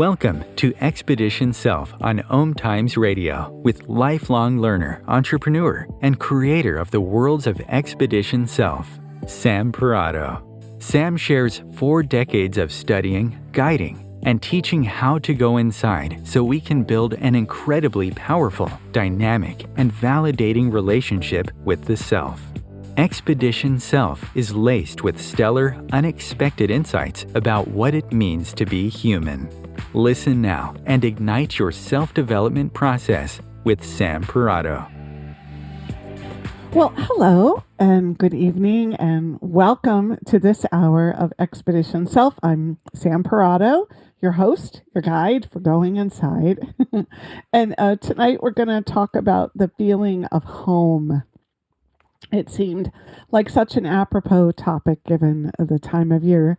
Welcome to Expedition Self on Om Times Radio with lifelong learner, entrepreneur, and creator of the worlds of Expedition Self, Sam Parado. Sam shares 4 decades of studying, guiding, and teaching how to go inside so we can build an incredibly powerful, dynamic, and validating relationship with the self. Expedition Self is laced with stellar, unexpected insights about what it means to be human. Listen now and ignite your self-development process with Sam Parado. Well, hello and good evening and welcome to this hour of Expedition Self. I'm Sam Parado, your host, your guide for going inside. And tonight we're going to talk about the feeling of home. It seemed like such an apropos topic given the time of year.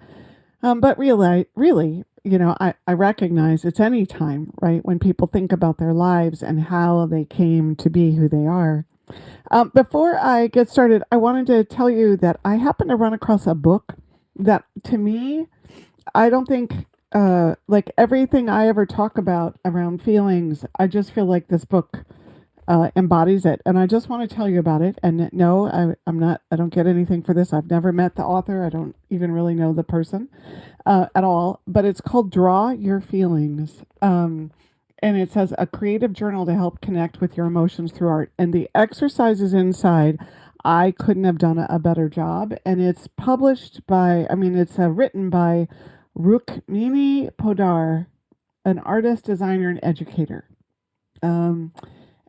But really, you know, I recognize it's any time, right, when people think about their lives and how they came to be who they are. Before I get started, I wanted to tell you that I happened to run across a book that, to me, I don't think, like everything I ever talk about around feelings, I just feel like this book embodies it. And I just want to tell you about it. And no, I don't get anything for this. I've never met the author. I don't even really know the person at all. But it's called Draw Your Feelings. And it says a creative journal to help connect with your emotions through art. And the exercises inside, I couldn't have done a better job. And it's published by, it's written by Rukmini Podar, an artist, designer, and educator.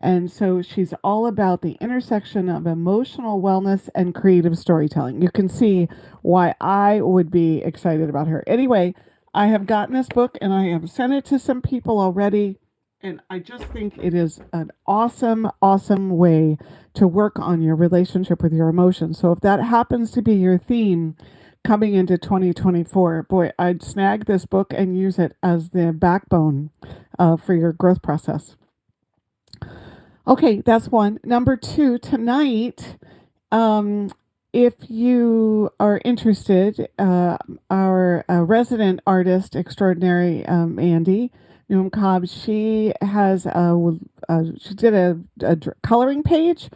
And so she's all about the intersection of emotional wellness and creative storytelling. You can see why I would be excited about her. Anyway, I have gotten this book and I have sent it to some people already. And I just think it is an awesome, awesome way to work on your relationship with your emotions. So if that happens to be your theme coming into 2024, boy, I'd snag this book and use it as the backbone for your growth process. Okay, that's one. Number 2, tonight, if you are interested, our resident artist extraordinary, Andy Noam Cobb, she has she did a coloring page,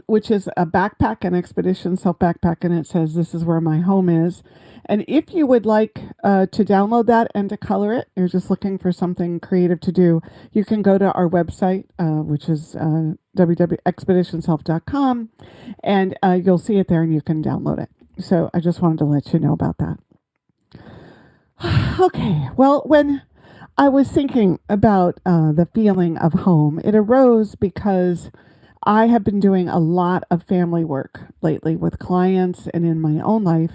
which is a backpack, an Expedition Self backpack, and it says, "This is where my home is." And if you would like to download that and to color it, you're just looking for something creative to do, you can go to our website, which is www.expeditionself.com, and you'll see it there and you can download it. So I just wanted to let you know about that. Okay, well, when I was thinking about the feeling of home, it arose because I have been doing a lot of family work lately with clients and in my own life.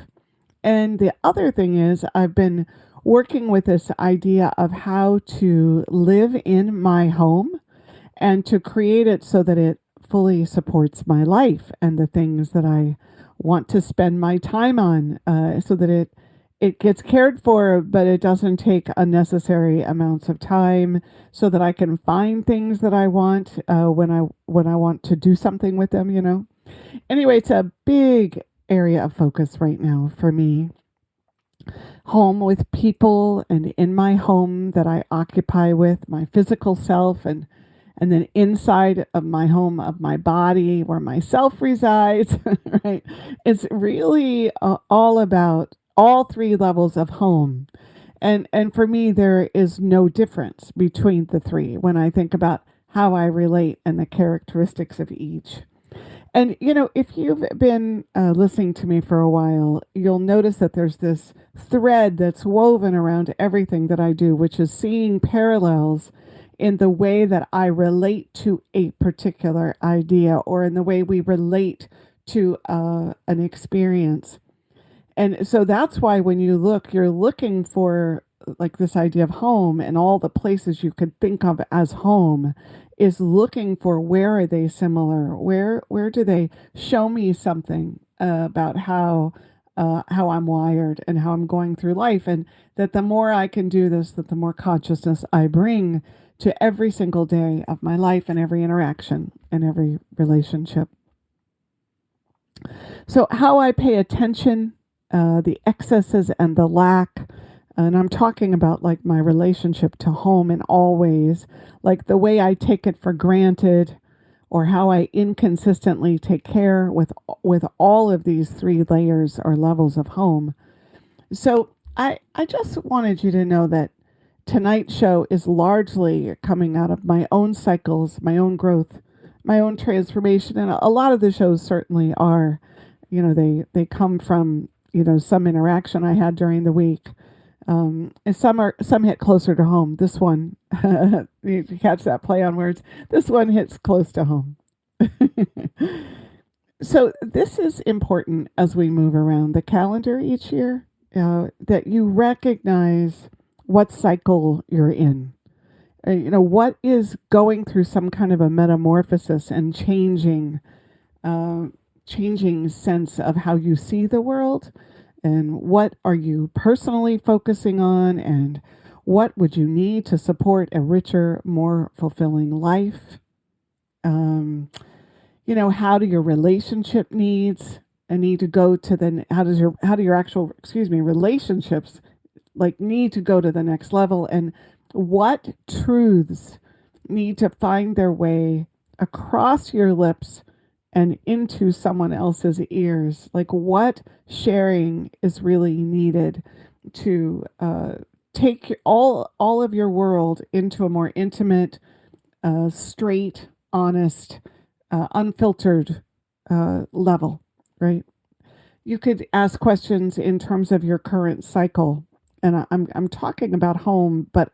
And the other thing is I've been working with this idea of how to live in my home and to create it so that it fully supports my life and the things that I want to spend my time on, so that it gets cared for, but it doesn't take unnecessary amounts of time, so that I can find things that I want when I want to do something with them, you know. Anyway, it's a big area of focus right now for me. Home with people, and in my home that I occupy with my physical self, and then inside of my home of my body where my self resides, right? It's really all about all 3 levels of home. And for me, there is no difference between the 3 when I think about how I relate and the characteristics of each. And, you know, if you've been listening to me for a while, you'll notice that there's this thread that's woven around everything that I do, which is seeing parallels in the way that I relate to a particular idea, or in the way we relate to an experience. And so that's why when you look, you're looking for like this idea of home, and all the places you could think of as home is looking for, where are they similar? Where do they show me something about how I'm wired and how I'm going through life? And that the more I can do this, that the more consciousness I bring to every single day of my life and every interaction and every relationship. So how I pay attention, the excesses and the lack, And I'm talking about like my relationship to home in all ways, like the way I take it for granted or how I inconsistently take care with all of these three layers or levels of home. So I just wanted you to know that tonight's show is largely coming out of my own cycles, my own growth, my own transformation, and a lot of the shows certainly are. They come from some interaction I had during the week, and some hit closer to home. This one, you catch that play on words. This one hits close to home. So this is important as we move around the calendar each year, that you recognize what cycle you're in. What is going through some kind of a metamorphosis and changing sense of how you see the world, and what are you personally focusing on, and what would you need to support a richer, more fulfilling life. Um, how do your relationship needs need to go to the how do your actual relationships like need to go to the next level, and what truths need to find their way across your lips and into someone else's ears, like what sharing is really needed to take all of your world into a more intimate, straight, honest, unfiltered level, right? You could ask questions in terms of your current cycle, and I'm talking about home, but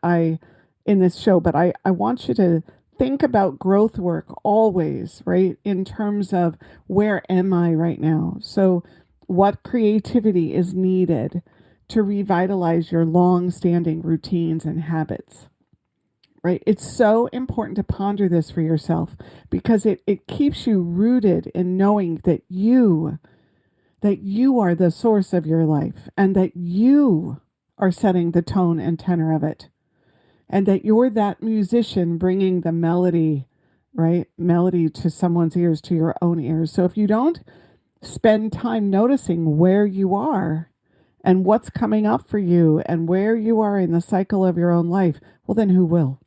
in this show, but I want you to think about growth work always, right? In terms of where am I right now? So, what creativity is needed to revitalize your long-standing routines and habits? Right? It's so important to ponder this for yourself because it keeps you rooted in knowing that you are the source of your life and that you are setting the tone and tenor of it, and that you're that musician bringing the melody, right? Melody to someone's ears, to your own ears. So if you don't spend time noticing where you are and what's coming up for you and where you are in the cycle of your own life, well, then who will?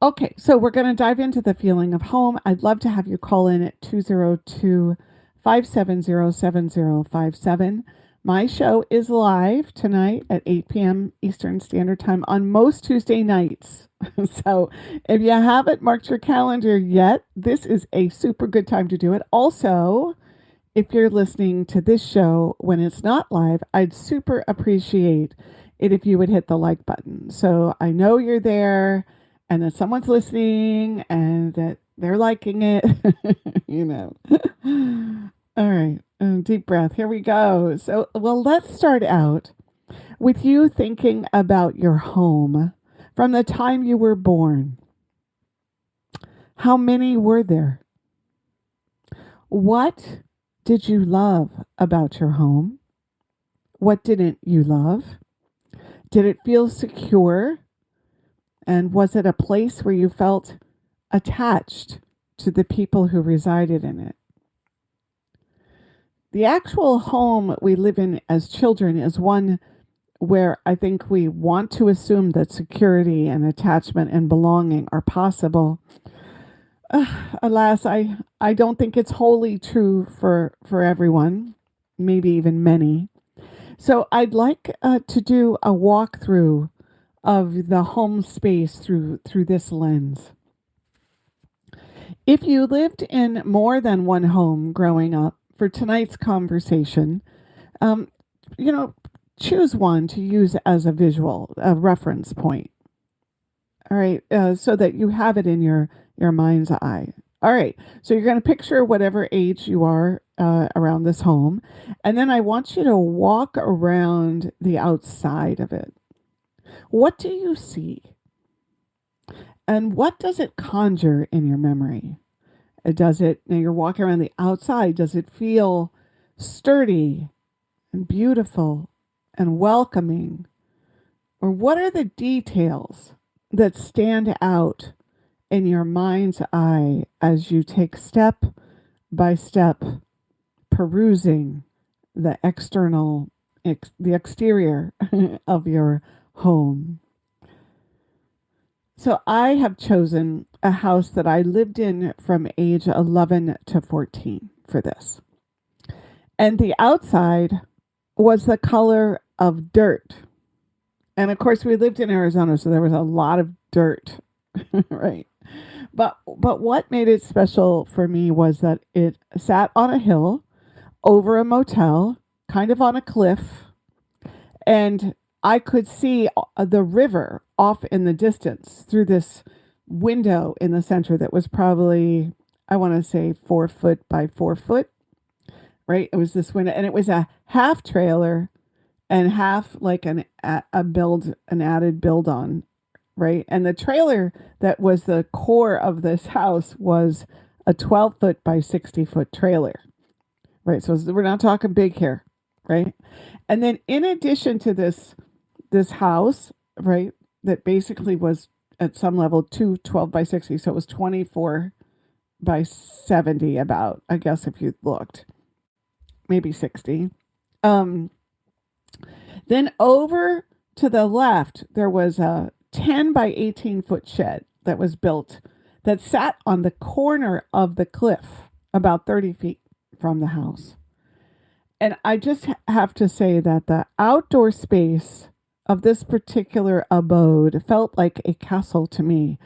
Okay, so we're going to dive into the feeling of home. I'd love to have you call in at 202-570-7057. My show is live tonight at 8 p.m. Eastern Standard Time on most Tuesday nights. So if you haven't marked your calendar yet, this is a super good time to do it. Also, if you're listening to this show when it's not live, I'd super appreciate it if you would hit the like button. So I know you're there and that someone's listening and that they're liking it, you know. All right, deep breath. Here we go. So, well, let's start out with you thinking about your home from the time you were born. How many were there? What did you love about your home? What didn't you love? Did it feel secure? And was it a place where you felt attached to the people who resided in it? The actual home we live in as children is one where I think we want to assume that security and attachment and belonging are possible. Alas, I don't think it's wholly true for everyone, maybe even many. So I'd like to do a walkthrough of the home space through this lens. If you lived in more than one home growing up, for tonight's conversation, um, you know, choose one to use as a reference point. All right, so that you have it in your mind's eye. All right, so you're going to picture whatever age you are around this home, and then I want you to walk around the outside of it. What do you see? And what does it conjure in your memory? Now you're walking around the outside, does it feel sturdy and beautiful and welcoming? Or what are the details that stand out in your mind's eye as you take step by step perusing the external the exterior of your home. So I have chosen a house that I lived in from age 11 to 14 for this. And the outside was the color of dirt. And of course, we lived in Arizona, so there was a lot of dirt, right? But what made it special for me was that it sat on a hill over a motel, kind of on a cliff, and I could see the river off in the distance through this window in the center that was probably, I want to say, 4 foot by 4 foot, right? It was this window, and it was a half trailer and half like an added build on, right? And the trailer that was the core of this house was a 12 foot by 60 foot trailer, right? So we're not talking big here, right? And then in addition to this house, right, that basically was at some level 12 by 60, so it was 24 by 70 about, I guess, if you looked, maybe 60. Then over to the left, there was a 10 by 18 foot shed that was built that sat on the corner of the cliff about 30 feet from the house. And I just have to say that the outdoor space of this particular abode felt like a castle to me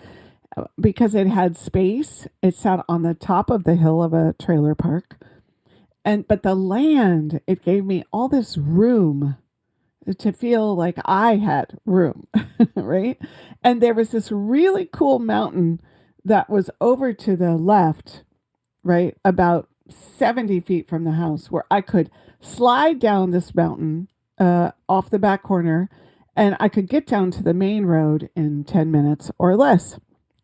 because it had space. It sat on the top of the hill of a trailer park. But the land, it gave me all this room to feel like I had room, right? And there was this really cool mountain that was over to the left, right, about 70 feet from the house, where I could slide down this mountain off the back corner, and I could get down to the main road in 10 minutes or less,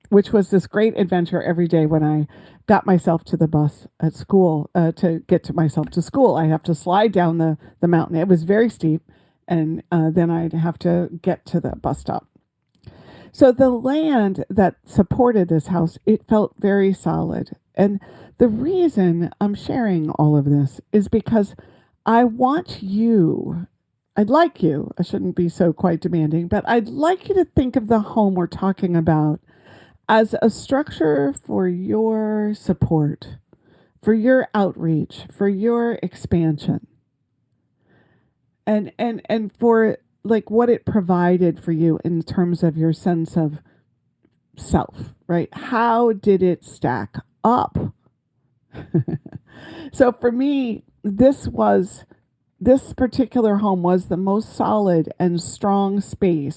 which was this great adventure every day when I got myself to the bus at school. To get to myself to school, I have to slide down the mountain. It was very steep, and then I'd have to get to the bus stop. So the land that supported this house, it felt very solid. And the reason I'm sharing all of this is because I'd like you, I shouldn't be so quite demanding, but I'd like you to think of the home we're talking about as a structure for your support, for your outreach, for your expansion. And for like what it provided for you in terms of your sense of self, right? How did it stack up? So for me, this particular home was the most solid and strong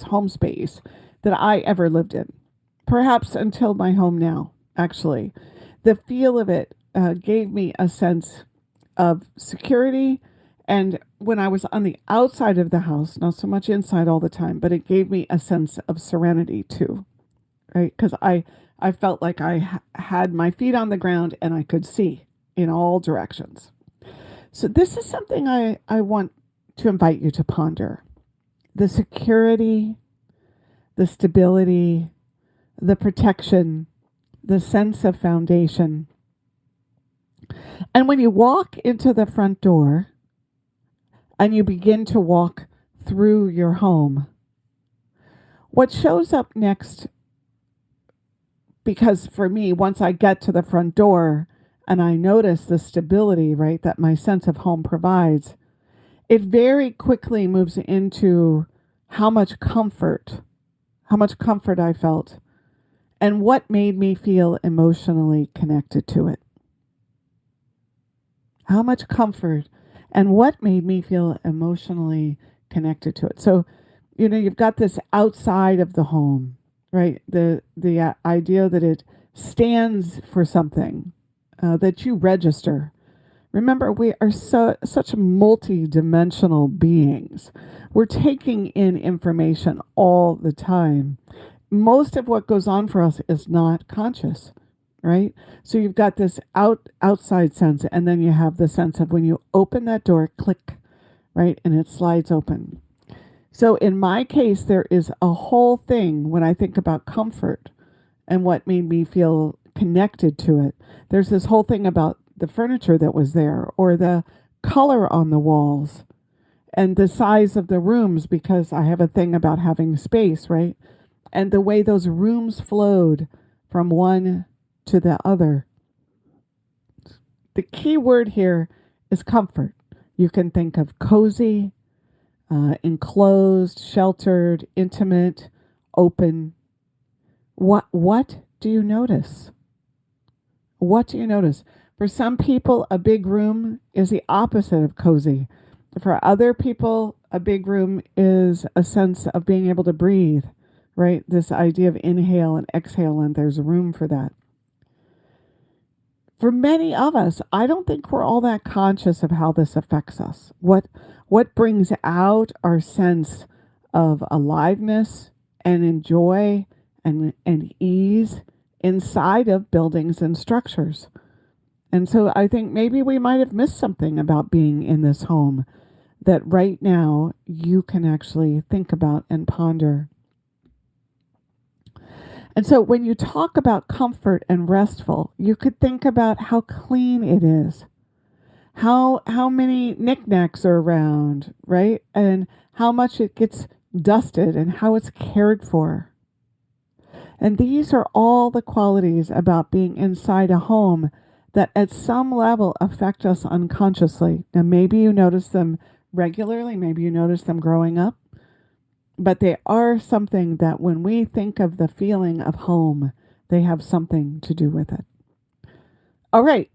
home space that I ever lived in. Perhaps until my home now, actually. The feel of it gave me a sense of security. And when I was on the outside of the house, not so much inside all the time, but it gave me a sense of serenity too, right? Because I felt like I had my feet on the ground and I could see in all directions. So this is something I want to invite you to ponder. The security, the stability, the protection, the sense of foundation. And when you walk into the front door and you begin to walk through your home, what shows up next, because for me, once I get to the front door and I notice the stability, right, that my sense of home provides, it very quickly moves into how much comfort I felt and what made me feel emotionally connected to it. How much comfort and what made me feel emotionally connected to it. So, you've got this outside of the home, right? The idea that it stands for something, that you register. Remember, we are such multi-dimensional beings. We're taking in information all the time. Most of what goes on for us is not conscious, right? So you've got this outside sense, and then you have the sense of when you open that door, click, right? And it slides open. So in my case, there is a whole thing when I think about comfort and what made me feel connected to it. There's this whole thing about the furniture that was there or the color on the walls. and the size of the rooms, because I have a thing about having space, right? And the way those rooms flowed from one to the other. The key word here is comfort. You can think of cozy, enclosed, sheltered, intimate, open. What do you notice? What do you notice? For some people, a big room is the opposite of cozy. For other people, a big room is a sense of being able to breathe, right? This idea of inhale and exhale, and there's room for that. For many of us, I don't think we're all that conscious of how this affects us. What brings out our sense of aliveness and enjoy and ease inside of buildings and structures. And so I think maybe we might have missed something about being in this home that right now you can actually think about and ponder. And so when you talk about comfort and restful, you could think about how clean it is, how many knickknacks are around, right? And how much it gets dusted and how it's cared for. And these are all the qualities about being inside a home that at some level affect us unconsciously. Now, maybe you notice them regularly, maybe you notice them growing up, but they are something that when we think of the feeling of home, they have something to do with it. All right,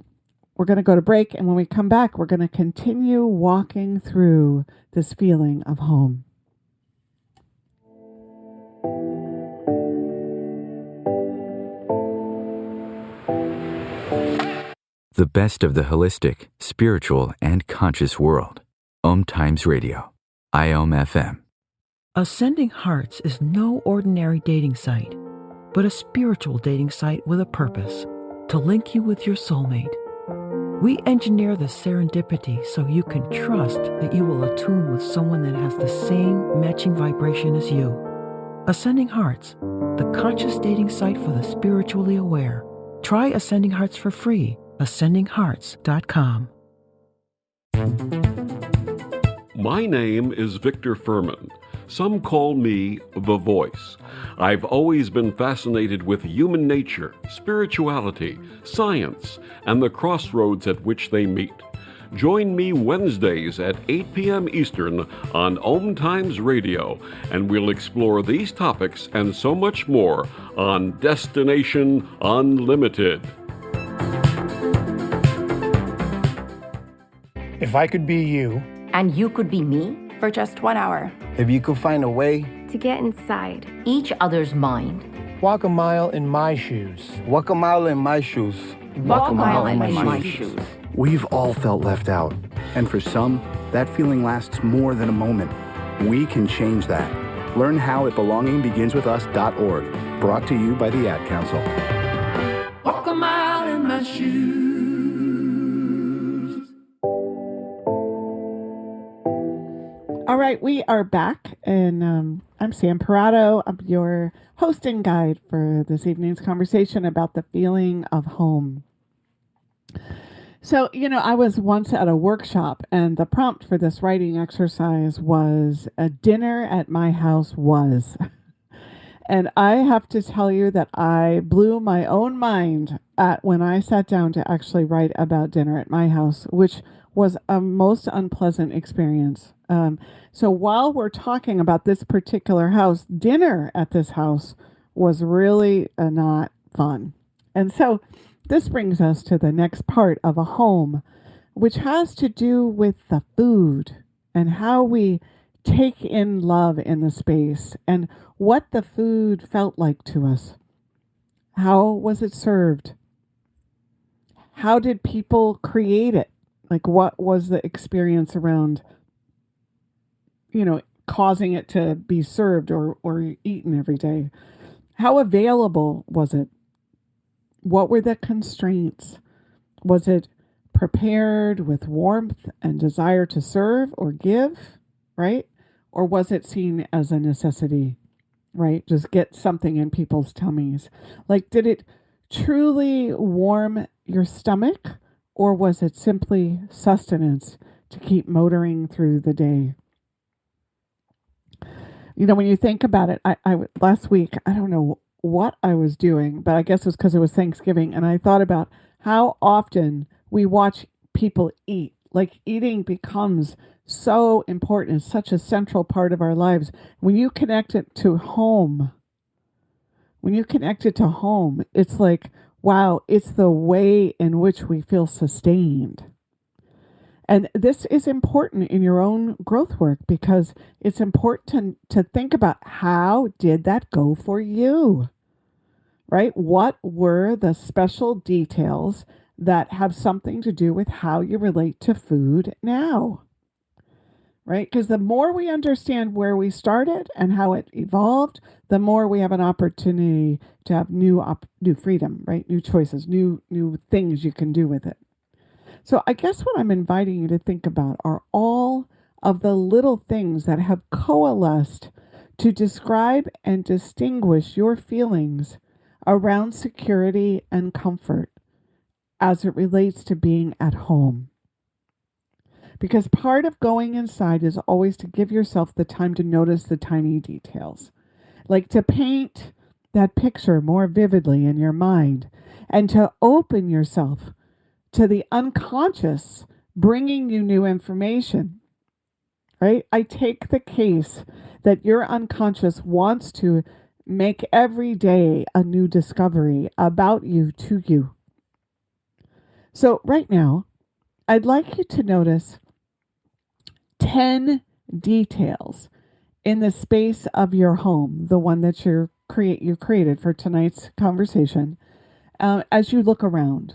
we're going to go to break, and when we come back, we're going to continue walking through this feeling of home. The best of the holistic, spiritual, and conscious world. Om Times Radio. IOM FM. Ascending Hearts is no ordinary dating site, but a spiritual dating site with a purpose, to link you with your soulmate. We engineer the serendipity so you can trust that you will attune with someone that has the same matching vibration as you. Ascending Hearts, the conscious dating site for the spiritually aware. Try Ascending Hearts for free. AscendingHearts.com. My name is Victor Furman. Some call me The Voice. I've always been fascinated with human nature, spirituality, science, and the crossroads at which they meet. Join me Wednesdays at 8 p.m. Eastern on Om Times Radio, and we'll explore these topics and so much more on Destination Unlimited. If I could be you, and you could be me for just 1 hour. If you could find a way to get inside each other's mind. Walk a mile in my shoes. Walk a mile in my shoes. Walk a mile in my shoes. We've all felt left out. And for some, that feeling lasts more than a moment. We can change that. Learn how at belongingbeginswithus.org. Brought to you by the Ad Council. Walk a mile in my shoes. All right, we are back, and I'm Sam Parado. I'm your hosting guide for this evening's conversation about the feeling of home. So, I was once at a workshop, and the prompt for this writing exercise was, "A dinner at my house was." And I have to tell you that I blew my own mind when I sat down to actually write about dinner at my house, which was a most unpleasant experience. So while we're talking about this particular house, dinner at this house was really not fun. And so this brings us to the next part of a home, which has to do with the food and how we take in love in the space and what the food felt like to us. How was it served? How did people create it? Like, what was the experience around, causing it to be served or eaten every day? How available was it? What were the constraints? Was it prepared with warmth and desire to serve or give, right? Or was it seen as a necessity, right? Just get something in people's tummies. Like, did it truly warm your stomach, or was it simply sustenance to keep motoring through the day? When you think about it, I last week, I don't know what I was doing, but I guess it was because it was Thanksgiving, and I thought about how often we watch people eat. Like eating becomes so important. It's such a central part of our lives. When you connect it to home, it's like, wow, it's the way in which we feel sustained. And this is important in your own growth work because it's important to think about how did that go for you, right? What were the special details that have something to do with how you relate to food now, right? Because the more we understand where we started and how it evolved, the more we have an opportunity to have new freedom, right? New choices, new things you can do with it. So I guess what I'm inviting you to think about are all of the little things that have coalesced to describe and distinguish your feelings around security and comfort as it relates to being at home. Because part of going inside is always to give yourself the time to notice the tiny details, like to paint that picture more vividly in your mind and to open yourself to the unconscious bringing you new information, right? I take the case that your unconscious wants to make every day a new discovery about you to you. So right now, I'd like you to notice 10 details in the space of your home, the one that you created for tonight's conversation, as you look around.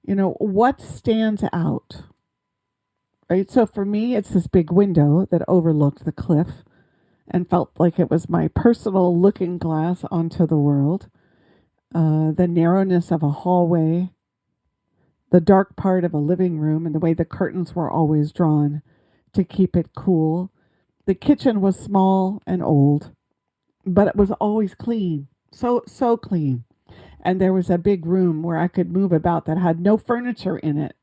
What stands out, right? So for me, it's this big window that overlooked the cliff and felt like it was my personal looking glass onto the world. The narrowness of a hallway, the dark part of a living room, and the way the curtains were always drawn to keep it cool. The kitchen was small and old, but it was always clean, so clean. And there was a big room where I could move about that had no furniture in it.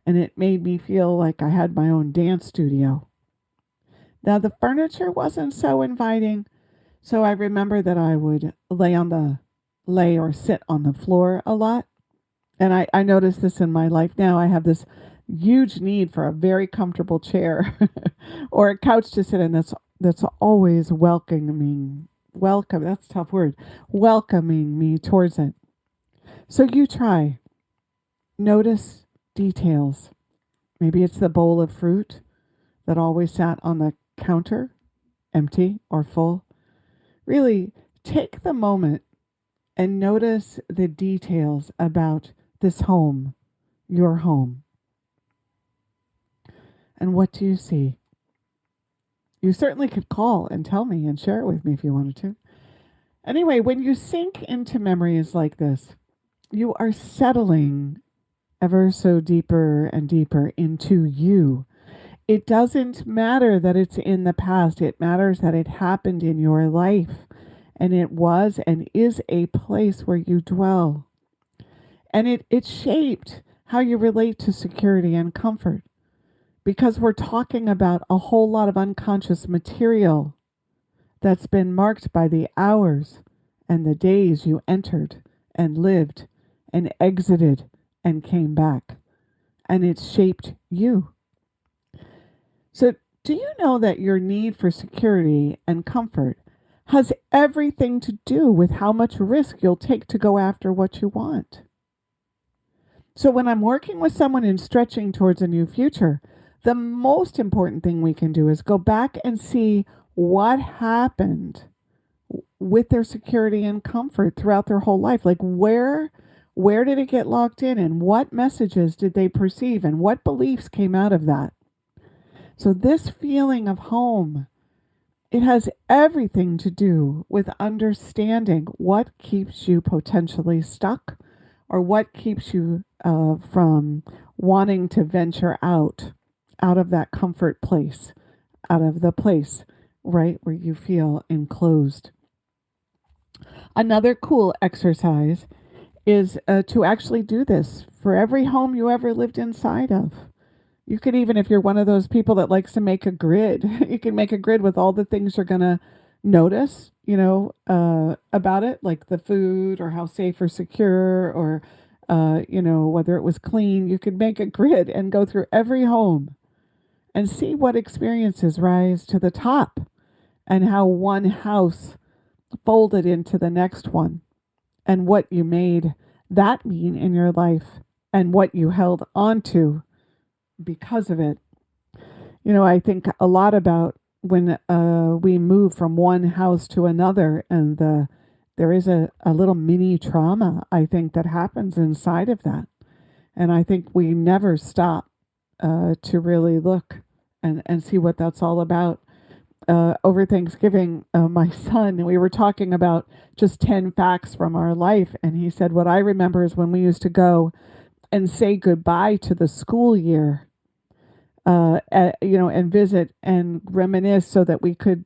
And it made me feel like I had my own dance studio. Now, the furniture wasn't so inviting. So I remember that I would lay or sit on the floor a lot. And I notice this in my life now. I have this huge need for a very comfortable chair or a couch to sit in that's always welcoming me towards it. So you try. Notice details. Maybe it's the bowl of fruit that always sat on the counter, empty or full. Really take the moment and notice the details about this home, your home. And what do you see? You certainly could call and tell me and share it with me if you wanted to. Anyway, when you sink into memories like this, you are settling ever so deeper and deeper into you. It doesn't matter that it's in the past. It matters that it happened in your life. And it was and is a place where you dwell. And it shaped how you relate to security and comfort. Because we're talking about a whole lot of unconscious material that's been marked by the hours and the days you entered and lived and exited and came back. And it's shaped you. So do you know that your need for security and comfort has everything to do with how much risk you'll take to go after what you want? So when I'm working with someone and stretching towards a new future, the most important thing we can do is go back and see what happened with their security and comfort throughout their whole life. Like where did it get locked in and what messages did they perceive and what beliefs came out of that? So this feeling of home, it has everything to do with understanding what keeps you potentially stuck or what keeps you from wanting to venture out of that comfort place, out of the place, right, where you feel enclosed. Another cool exercise is to actually do this for every home you ever lived inside of. You could even, if you're one of those people that likes to make a grid, you can make a grid with all the things you're going to notice, about it, like the food or how safe or secure or, whether it was clean. You could make a grid and go through every home and see what experiences rise to the top and how one house folded into the next one and what you made that mean in your life and what you held onto because of it. I think a lot about when we move from one house to another, and there is a little mini trauma, I think, that happens inside of that. And I think we never stop to really look and see what that's all about. Over Thanksgiving, my son, we were talking about just 10 facts from our life. And he said, what I remember is when we used to go and say goodbye to the school year, and visit and reminisce so that we could,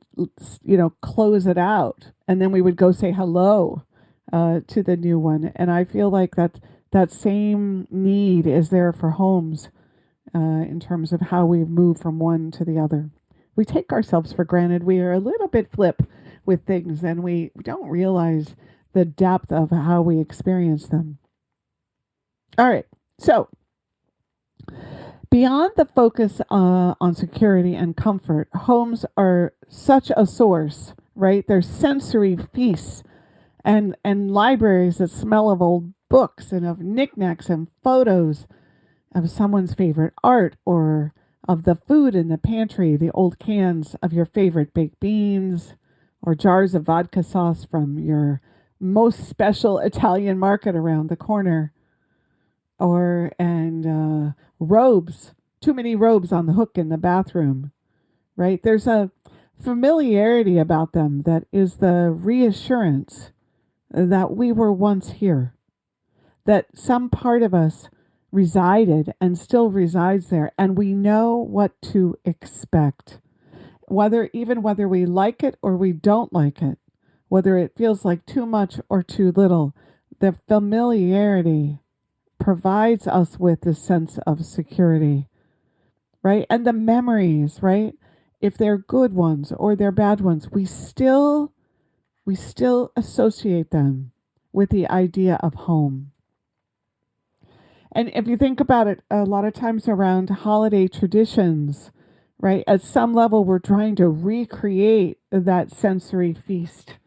close it out. And then we would go say hello to the new one. And I feel like that same need is there for homes in terms of how we move from one to the other. We take ourselves for granted. We are a little bit flip with things, and we don't realize the depth of how we experience them. All right. So, beyond the focus on security and comfort, homes are such a source, right? They're sensory feasts and libraries that smell of old books and of knickknacks and photos of someone's favorite art, or of the food in the pantry, the old cans of your favorite baked beans, or jars of vodka sauce from your most special Italian market around the corner, and robes, too many robes on the hook in the bathroom, right? There's a familiarity about them that is the reassurance that we were once here, that some part of us resided and still resides there, and we know what to expect, whether we like it or we don't like it, whether it feels like too much or too little. The familiarity provides us with this sense of security, right? And the memories, right? If they're good ones or they're bad ones, we still associate them with the idea of home. And if you think about it, a lot of times around holiday traditions, right? At some level, we're trying to recreate that sensory feast,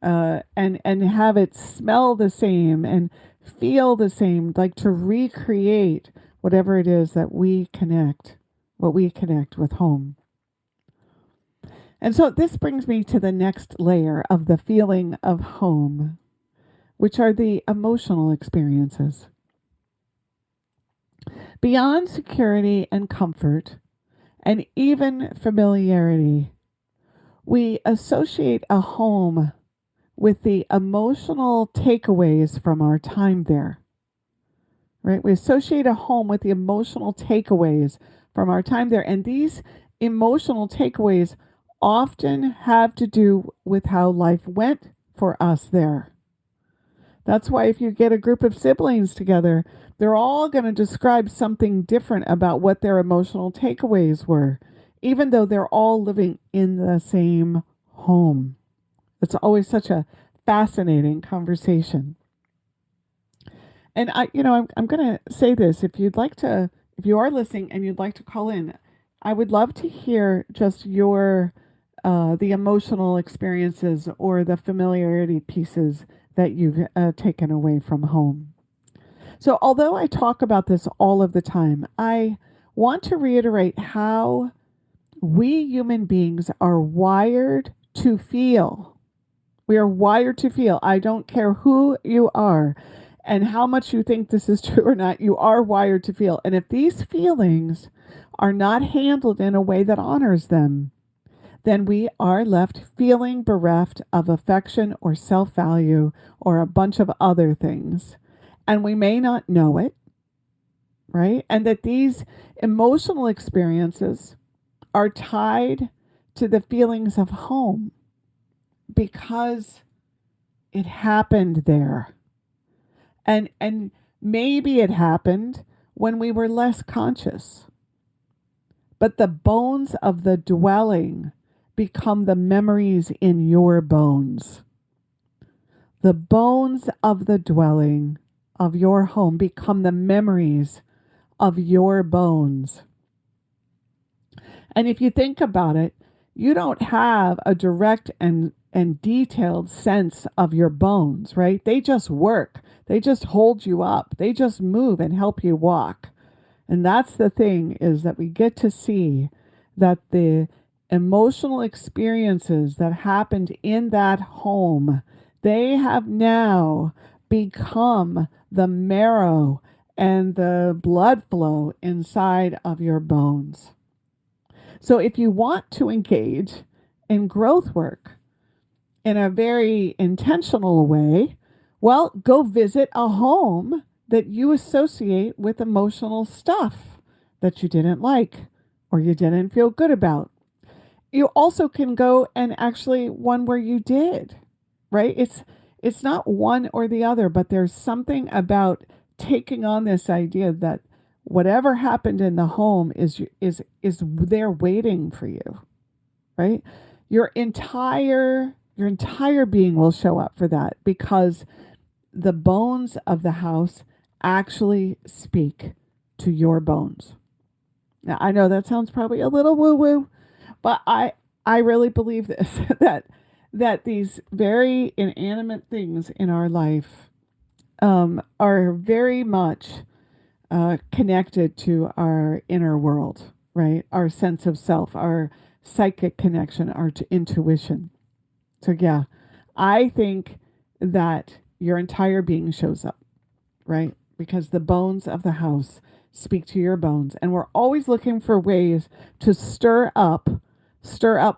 and have it smell the same and feel the same, like to recreate whatever it is that we connect with home. And so this brings me to the next layer of the feeling of home, which are the emotional experiences. Beyond security and comfort, and even familiarity, we associate a home with the emotional takeaways from our time there, right? We associate a home with the emotional takeaways from our time there. And these emotional takeaways often have to do with how life went for us there. That's why if you get a group of siblings together, they're all going to describe something different about what their emotional takeaways were, even though they're all living in the same home. It's always such a fascinating conversation. And I'm going to say this, if you are listening and you'd like to call in, I would love to hear just your the emotional experiences or the familiarity pieces that you've taken away from home. So although I talk about this all of the time, I want to reiterate how we human beings are wired to feel. We are wired to feel. I don't care who you are and how much you think this is true or not, you are wired to feel. And if these feelings are not handled in a way that honors them, then we are left feeling bereft of affection or self-value or a bunch of other things. And we may not know it, right? And that these emotional experiences are tied to the feelings of home because it happened there. And maybe it happened when we were less conscious. But the bones of the dwelling become the memories in your bones. The bones of the dwelling of your home become the memories of your bones. And if you think about it, you don't have a direct and detailed sense of your bones, right? They just work. They just hold you up. They just move and help you walk. And that's the thing, is that we get to see that the emotional experiences that happened in that home, they have now become the marrow and the blood flow inside of your bones. So if you want to engage in growth work in a very intentional way, well, go visit a home that you associate with emotional stuff that you didn't like or you didn't feel good about. You also can go and actually one where you did, right? It's not one or the other, but there's something about taking on this idea that whatever happened in the home is there waiting for you, right? Your entire being will show up for that, because the bones of the house actually speak to your bones. Now, I know that sounds probably a little woo-woo, but I really believe this, that these very inanimate things in our life are very much connected to our inner world, right? Our sense of self, our psychic connection, our intuition. So yeah, I think that your entire being shows up, right? Because the bones of the house speak to your bones. And we're always looking for ways to stir up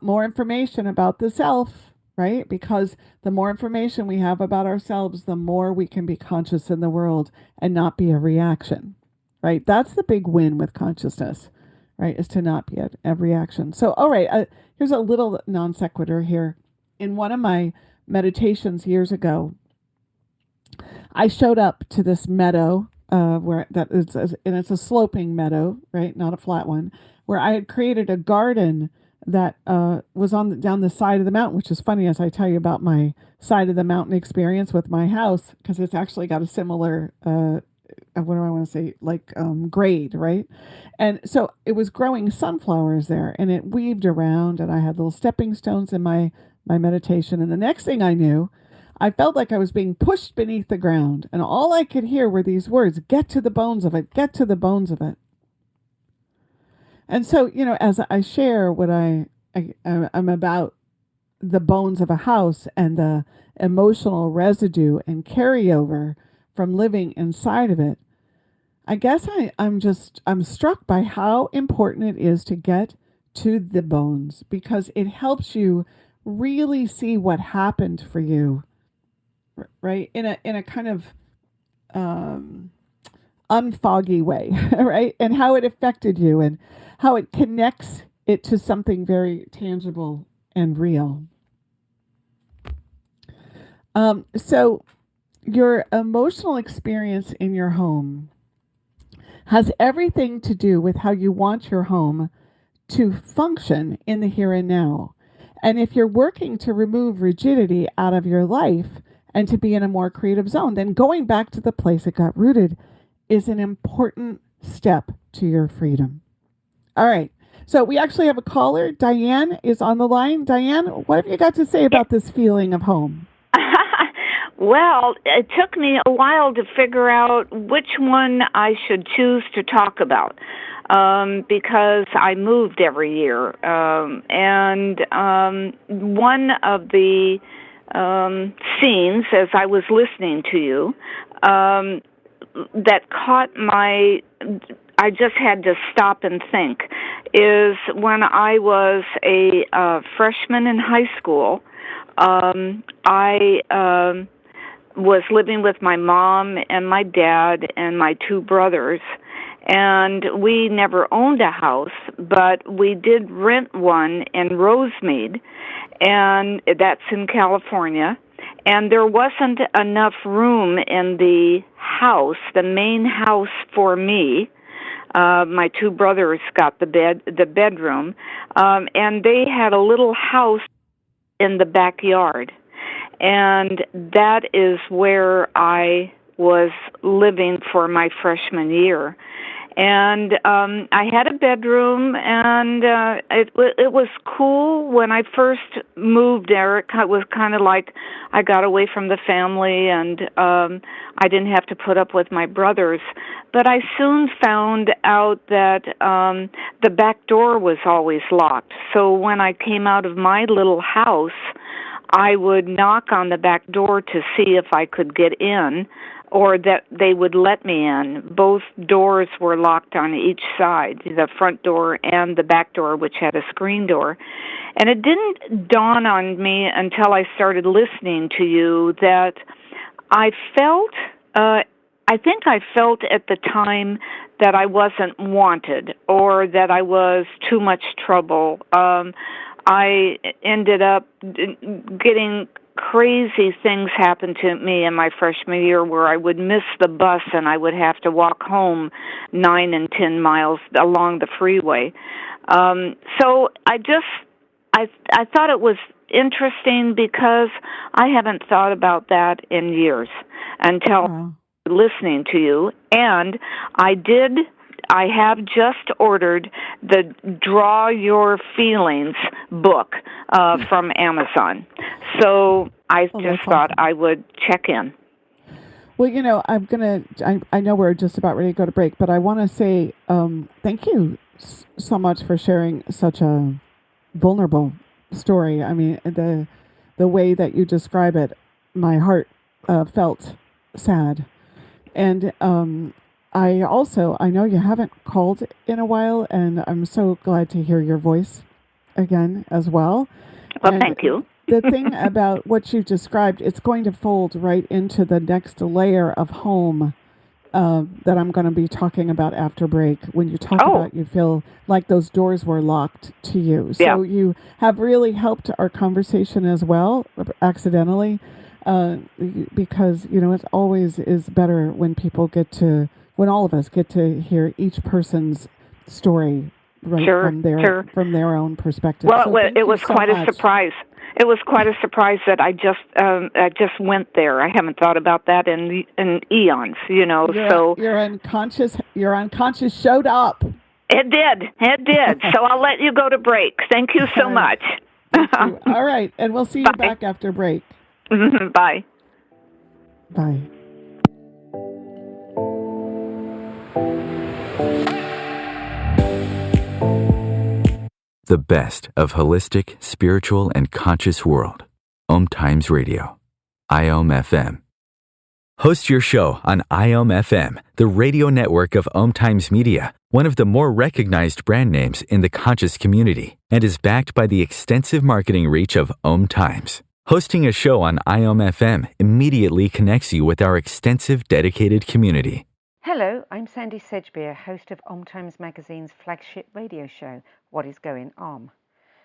more information about the self, right? Because the more information we have about ourselves, the more we can be conscious in the world and not be a reaction, right? That's the big win with consciousness, right? Is to not be a reaction. So, all right, here's a little non sequitur here. In one of my meditations years ago, I showed up to this meadow and it's a sloping meadow, right? Not a flat one, where I had created a garden that was down the side of the mountain, which is funny as I tell you about my side of the mountain experience with my house, because it's actually got a similar, grade, right? And so it was growing sunflowers there, and it weaved around, and I had little stepping stones in my meditation. And the next thing I knew, I felt like I was being pushed beneath the ground, and all I could hear were these words: get to the bones of it, get to the bones of it. And so, as I share what I'm about the bones of a house and the emotional residue and carryover from living inside of it, I guess I'm struck by how important it is to get to the bones, because it helps you really see what happened for you, right? In a kind of unfoggy way, right? And how it affected you and how it connects it to something very tangible and real. So your emotional experience in your home has everything to do with how you want your home to function in the here and now. And if you're working to remove rigidity out of your life and to be in a more creative zone, then going back to the place it got rooted is an important step to your freedom. All right. So we actually have a caller. Diane is on the line. Diane, what have you got to say about this feeling of home? Well, it took me a while to figure out which one I should choose to talk about, because I moved every year. And one of the scenes, as I was listening to you, that caught I just had to stop and think, is when I was a freshman in high school. I was living with my mom and my dad and my two brothers, and we never owned a house, but we did rent one in Rosemead, and that's in California, and there wasn't enough room in the house, the main house, for me. My two brothers got the bedroom, and they had a little house in the backyard. And that is where I was living for my freshman year. And I had a bedroom, and it was cool when I first moved there. It was kind of like I got away from the family, and I didn't have to put up with my brothers. But I soon found out that the back door was always locked. So when I came out of my little house, I would knock on the back door to see if I could get in, or that they would let me in. Both doors were locked on each side, the front door and the back door, which had a screen door. And it didn't dawn on me until I started listening to you that I think I felt at the time that I wasn't wanted, or that I was too much trouble. I ended up getting crazy things happen to me in my freshman year where I would miss the bus and I would have to walk home 9 and 10 miles along the freeway. So I thought it was interesting because I haven't thought about that in years until listening to you. And I have just ordered the Draw Your Feelings book from Amazon. So I just thought I would check in. Well, I know we're just about ready to go to break, but I want to say thank you so much for sharing such a vulnerable story. I mean, the way that you describe it, my heart felt sad. And I know you haven't called in a while, and I'm so glad to hear your voice again as well. Well, and thank you. The thing about what you've described, it's going to fold right into the next layer of home that I'm going to be talking about after break. When you talk about you feel like those doors were locked to you. So you have really helped our conversation as well, accidentally, because, it always is better when when all of us get to hear each person's story from their own perspective. Well, so it was quite a surprise. It was quite a surprise that I just went there. I haven't thought about that in eons, Your unconscious showed up. It did. So I'll let you go to break. Thank you so much. Thank you. All right, and we'll see you back after break. Bye. Bye. The best of holistic, spiritual, and conscious world. Om Times Radio. IOM FM. Host your show on IOM FM, the radio network of Om Times Media, one of the more recognized brand names in the conscious community, and is backed by the extensive marketing reach of Om Times. Hosting a show on IOM FM immediately connects you with our extensive, dedicated community. Hello, I'm Sandy Sedgbeer, host of Om Times Magazine's flagship radio show, What is Going On.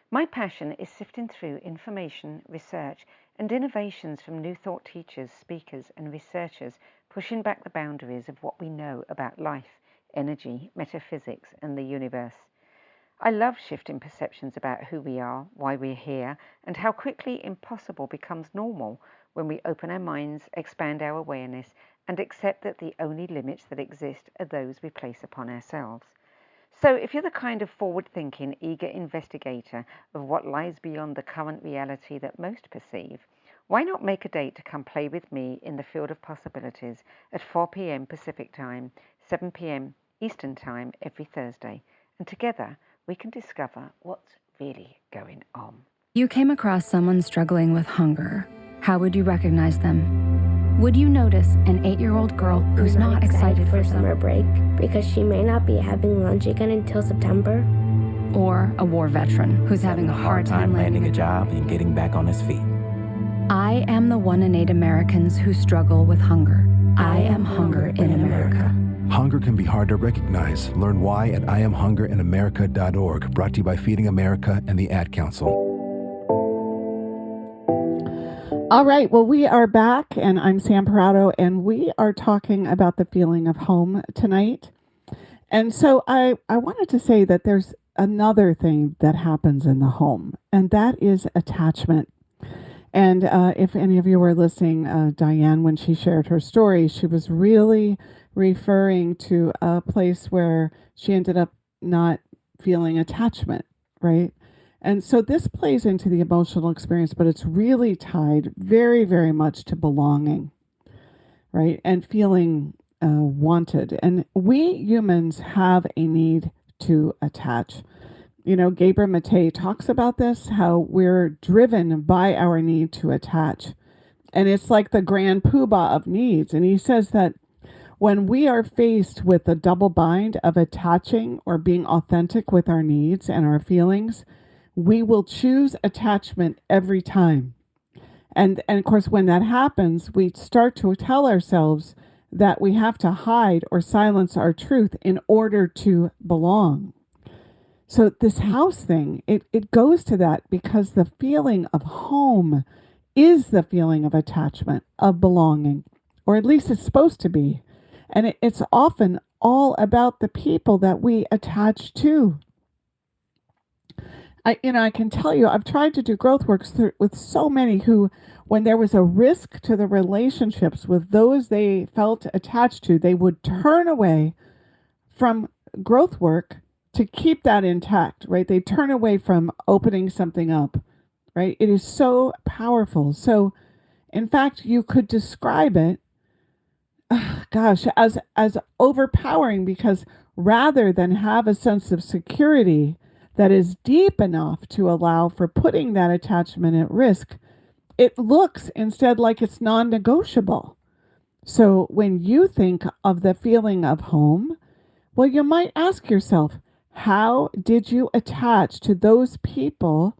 My passion is sifting through information, research, and innovations from new thought teachers, speakers, and researchers pushing back the boundaries of what we know about life, energy, metaphysics, and the universe. I love shifting perceptions about who we are, why we're here, and how quickly impossible becomes normal when we open our minds, expand our awareness, and accept that the only limits that exist are those we place upon ourselves. So if you're the kind of forward-thinking, eager investigator of what lies beyond the current reality that most perceive, why not make a date to come play with me in the field of possibilities at 4 p.m. Pacific Time, 7 p.m. Eastern Time every Thursday, and together we can discover what's really going on. You came across someone struggling with hunger. How would you recognize them? Would you notice an 8-year-old girl who's not excited for summer break because she may not be having lunch again until September? Or a war veteran who's having a hard time landing a job and getting back on his feet? I am the 1 in 8 Americans who struggle with hunger. I am hunger in America. Hunger can be hard to recognize. Learn why at IamHungerInAmerica.org, brought to you by Feeding America and the Ad Council. All right, well, we are back, and I'm Sam Parado, and we are talking about the feeling of home tonight. And so I wanted to say that there's another thing that happens in the home, and that is attachment. And if any of you were listening, Diane, when she shared her story, she was really referring to a place where she ended up not feeling attachment, right? And so this plays into the emotional experience, but it's really tied very, very much to belonging, right? And feeling wanted. And we humans have a need to attach. You know, Gabriel Maté talks about this, how we're driven by our need to attach. And it's like the grand poobah of needs. And he says that when we are faced with the double bind of attaching or being authentic with our needs and our feelings, we will choose attachment every time. And of course, when that happens, we start to tell ourselves that we have to hide or silence our truth in order to belong. So this house thing, it goes to that because the feeling of home is the feeling of attachment, of belonging, or at least it's supposed to be. And it's often all about the people that we attach to. I can tell you, I've tried to do growth work with so many who, when there was a risk to the relationships with those they felt attached to, they would turn away from growth work to keep that intact, right? They turn away from opening something up, right? It is so powerful. So, in fact, you could describe it, as overpowering, because rather than have a sense of security that is deep enough to allow for putting that attachment at risk, it looks instead like it's non-negotiable. So when you think of the feeling of home, well, you might ask yourself, how did you attach to those people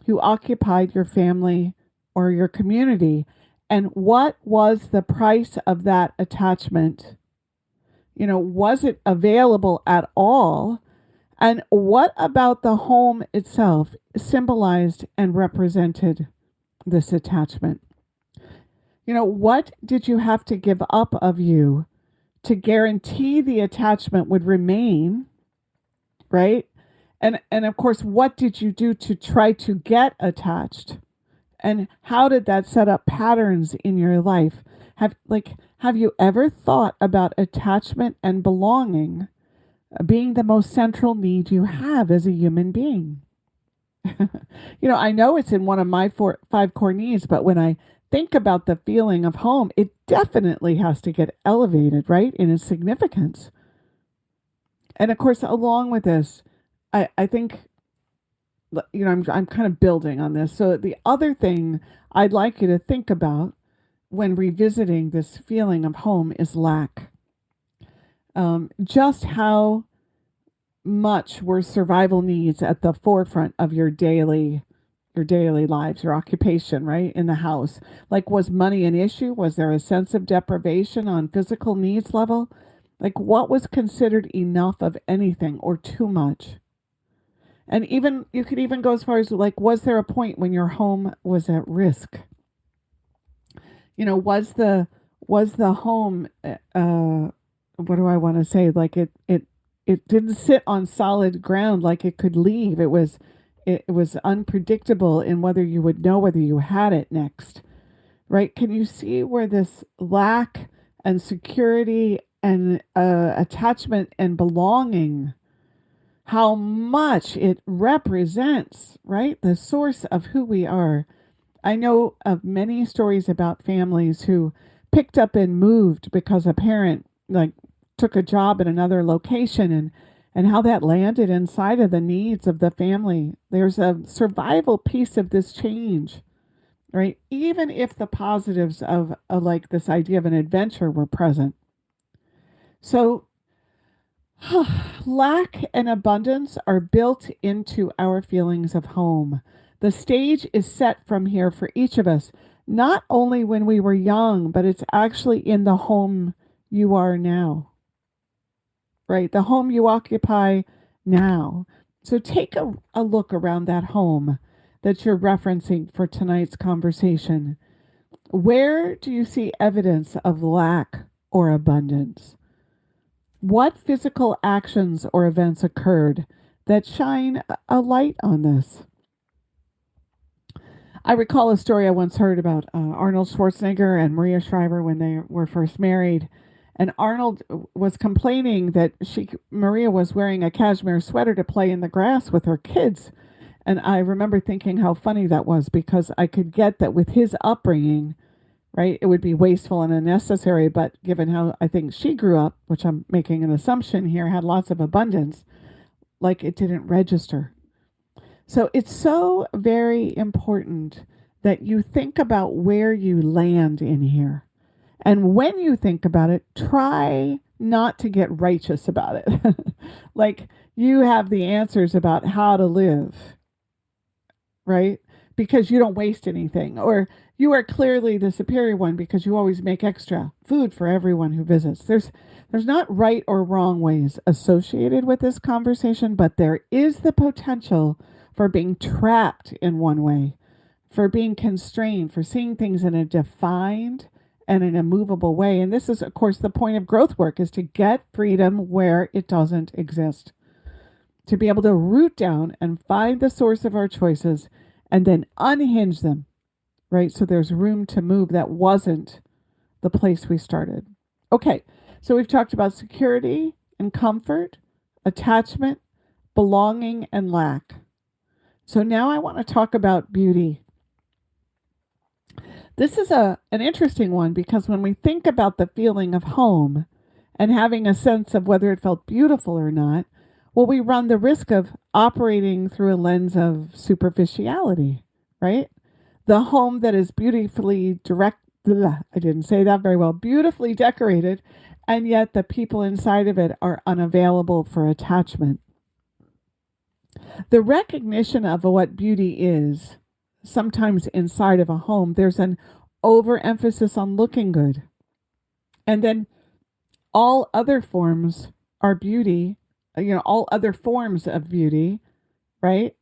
who occupied your family or your community? And what was the price of that attachment? You know, was it available at all? And what about the home itself symbolized and represented this attachment? You know, what did you have to give up of you to guarantee the attachment would remain, right? And of course, what did you do to try to get attached? And how did that set up patterns in your life? Have you ever thought about attachment and belonging being the most central need you have as a human being? I know it's in one of my 5 core needs, but when I think about the feeling of home, it definitely has to get elevated, right, in its significance. And of course, along with this, I think, I'm kind of building on this. So the other thing I'd like you to think about when revisiting this feeling of home is lack. Just how much were survival needs at the forefront of your daily lives, your occupation, right, in the house? Like, was money an issue? Was there a sense of deprivation on physical needs level? Like, what was considered enough of anything or too much? And even, you could even go as far as, like, was there a point when your home was at risk? Was the home, what do I want to say? Like, it didn't sit on solid ground, like it could leave. It was unpredictable in whether you would know whether you had it next, right? Can you see where this lack and security and attachment and belonging, how much it represents, right, the source of who we are? I know of many stories about families who picked up and moved because a parent took a job in another location, and how that landed inside of the needs of the family. There's a survival piece of this change, right? Even if the positives of like this idea of an adventure were present. So lack and abundance are built into our feelings of home. The stage is set from here for each of us, not only when we were young, but it's actually in the home you are now. Right? The home you occupy now. So take a look around that home that you're referencing for tonight's conversation. Where do you see evidence of lack or abundance? What physical actions or events occurred that shine a light on this? I recall a story I once heard about Arnold Schwarzenegger and Maria Shriver when they were first married. And Arnold was complaining that Maria was wearing a cashmere sweater to play in the grass with her kids. And I remember thinking how funny that was, because I could get that with his upbringing, right, it would be wasteful and unnecessary. But given how I think she grew up, which I'm making an assumption here, had lots of abundance, like it didn't register. So it's so very important that you think about where you land in here. And when you think about it, try not to get righteous about it. Like you have the answers about how to live, right? Because you don't waste anything. Or you are clearly the superior one because you always make extra food for everyone who visits. There's not right or wrong ways associated with this conversation, but there is the potential for being trapped in one way, for being constrained, for seeing things in a defined and in a movable way. And this is, of course, the point of growth work, is to get freedom where it doesn't exist, to be able to root down and find the source of our choices and then unhinge them, right? So there's room to move that wasn't the place we started. Okay, so we've talked about security and comfort, attachment, belonging, and lack. So now I want to talk about beauty. This is an interesting one, because when we think about the feeling of home and having a sense of whether it felt beautiful or not, well, we run the risk of operating through a lens of superficiality, right? The home that is beautifully beautifully decorated, and yet the people inside of it are unavailable for attachment. The recognition of what beauty is, sometimes inside of a home, there's an overemphasis on looking good. And then all other forms are beauty, all other forms of beauty, right?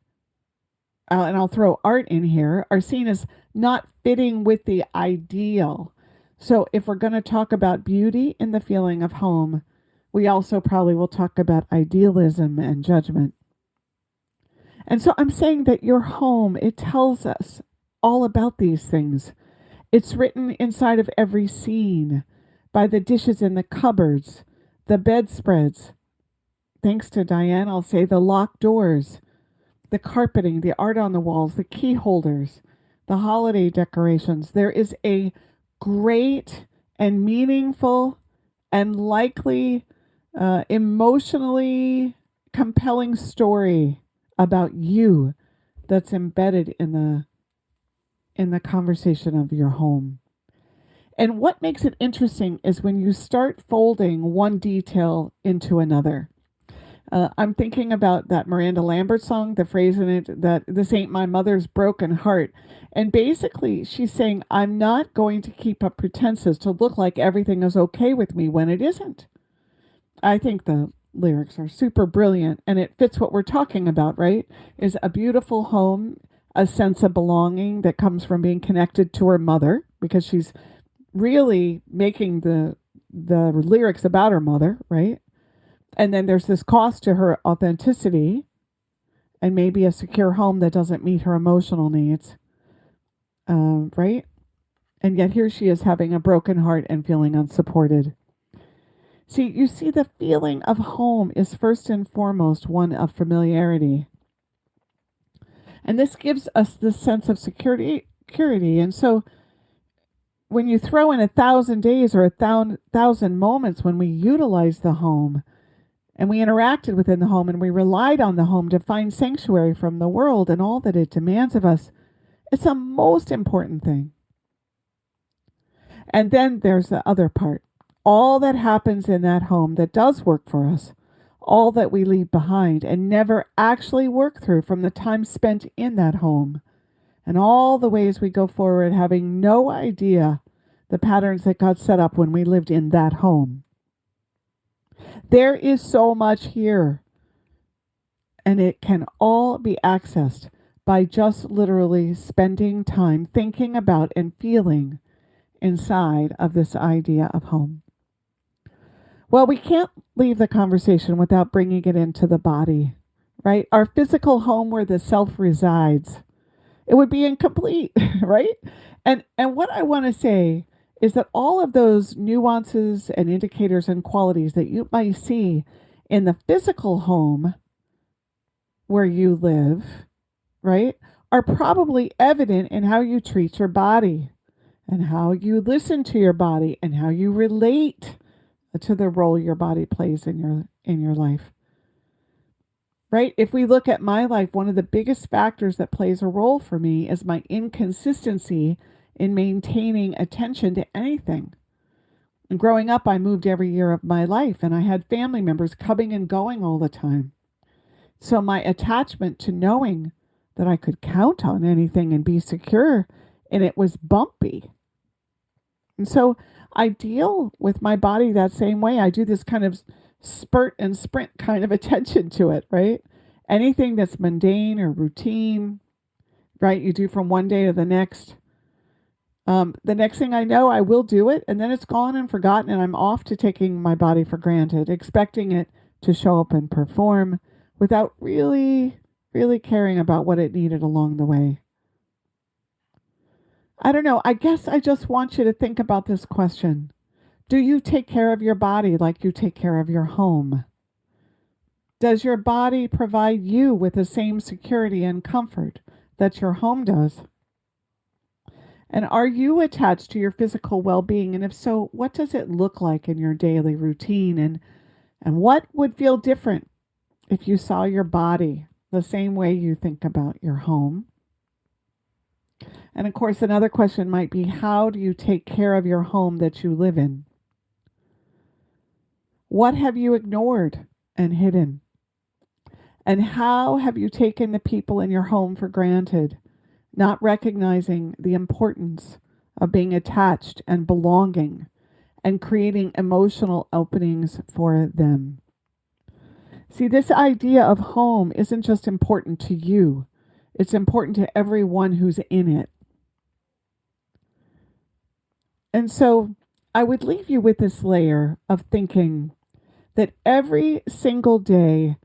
And I'll throw art in here, are seen as not fitting with the ideal. So if we're going to talk about beauty in the feeling of home, we also probably will talk about idealism and judgment. And so I'm saying that your home, it tells us all about these things. It's written inside of every scene, by the dishes in the cupboards, the bedspreads. Thanks to Diane, I'll say the locked doors, the carpeting, the art on the walls, the key holders, the holiday decorations. There is a great and meaningful and likely emotionally compelling story about you that's embedded in the conversation of your home. And what makes it interesting is when you start folding one detail into another. I'm thinking about that Miranda Lambert song, the phrase in it that this ain't my mother's broken heart. And basically she's saying, I'm not going to keep up pretenses to look like everything is okay with me when it isn't. I think the lyrics are super brilliant, and it fits what we're talking about, right? Is a beautiful home, a sense of belonging that comes from being connected to her mother, because she's really making the lyrics about her mother, right? And then there's this cost to her authenticity, and maybe a secure home that doesn't meet her emotional needs, right? And yet here she is having a broken heart and feeling unsupported. See, you see, the feeling of home is first and foremost one of familiarity. And this gives us this sense of security. And so when you throw in 1,000 days or 1,000 moments when we utilize the home and we interacted within the home and we relied on the home to find sanctuary from the world and all that it demands of us, it's a most important thing. And then there's the other part. All that happens in that home that does work for us, all that we leave behind and never actually work through from the time spent in that home, and all the ways we go forward having no idea the patterns that God set up when we lived in that home. There is so much here, and it can all be accessed by just literally spending time thinking about and feeling inside of this idea of home. Well, we can't leave the conversation without bringing it into the body, right? Our physical home where the self resides. It would be incomplete, right? And what I want to say is that all of those nuances and indicators and qualities that you might see in the physical home where you live, right, are probably evident in how you treat your body and how you listen to your body and how you relate to the role your body plays in your life. Right? If we look at my life, one of the biggest factors that plays a role for me is my inconsistency in maintaining attention to anything. And growing up, I moved every year of my life, and I had family members coming and going all the time. So my attachment to knowing that I could count on anything and be secure in it was bumpy. And so I deal with my body that same way. I do this kind of spurt and sprint kind of attention to it, right? Anything that's mundane or routine, right? You do from one day to the next. The next thing I know, I will do it, and then it's gone and forgotten, and I'm off to taking my body for granted, expecting it to show up and perform without really caring about what it needed along the way. I don't know. I guess I just want you to think about this question. Do you take care of your body like you take care of your home? Does your body provide you with the same security and comfort that your home does? And are you attached to your physical well-being? And if so, what does it look like in your daily routine? And what would feel different if you saw your body the same way you think about your home? And of course, another question might be, how do you take care of your home that you live in? What have you ignored and hidden? And how have you taken the people in your home for granted, not recognizing the importance of being attached and belonging and creating emotional openings for them? See, this idea of home isn't just important to you. It's important to everyone who's in it. And so I would leave you with this layer of thinking that every single day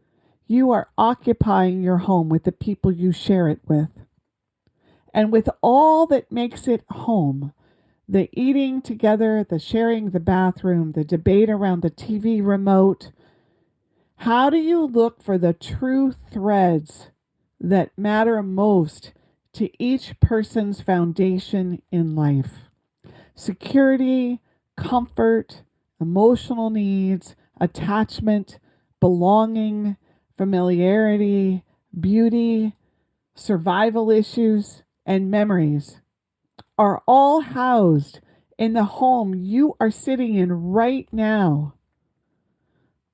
you are occupying your home with the people you share it with. And with all that makes it home, the eating together, the sharing the bathroom, the debate around the TV remote, how do you look for the true threads that matter most to each person's foundation in life? Security, comfort, emotional needs, attachment, belonging, familiarity, beauty, survival issues, and memories are all housed in the home you are sitting in right now.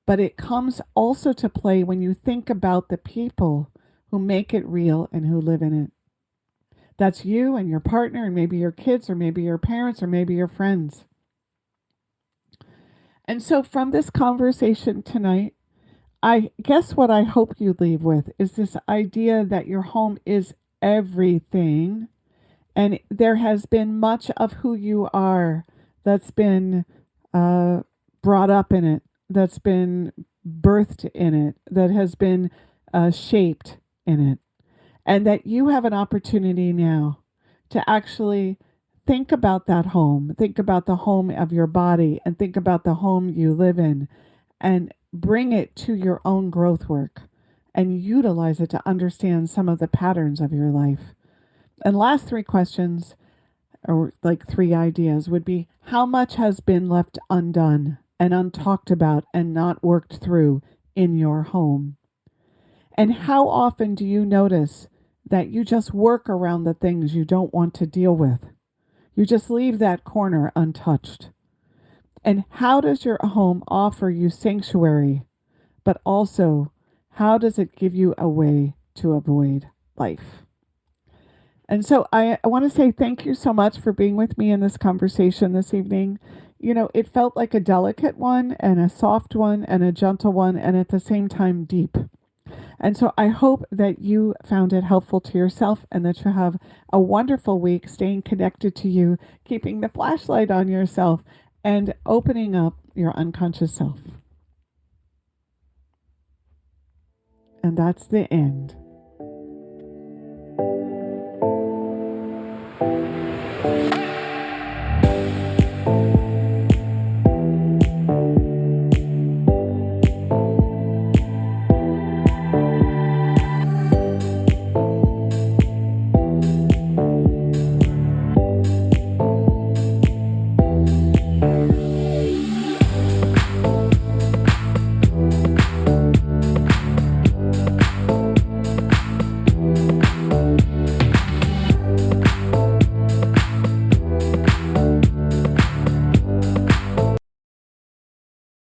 But it comes also to play when you think about the people who make it real and who live in it. That's you and your partner and maybe your kids or maybe your parents or maybe your friends. And so from this conversation tonight, I guess what I hope you leave with is this idea that your home is everything, and there has been much of who you are that's been brought up in it, that's been birthed in it, that has been shaped in it, and that you have an opportunity now to actually think about that home, think about the home of your body, and think about the home you live in, and bring it to your own growth work and utilize it to understand some of the patterns of your life. And last three questions, or like three ideas, would be, how much has been left undone and untalked about and not worked through in your home? And how often do you notice that you just work around the things you don't want to deal with? You just leave that corner untouched. And how does your home offer you sanctuary, but also how does it give you a way to avoid life? And so I want to say thank you so much for being with me in this conversation this evening. You know, it felt like a delicate one and a soft one and a gentle one, and at the same time deep. And so I hope that you found it helpful to yourself and that you have a wonderful week, staying connected to you, keeping the flashlight on yourself, and opening up your unconscious self. And that's the end.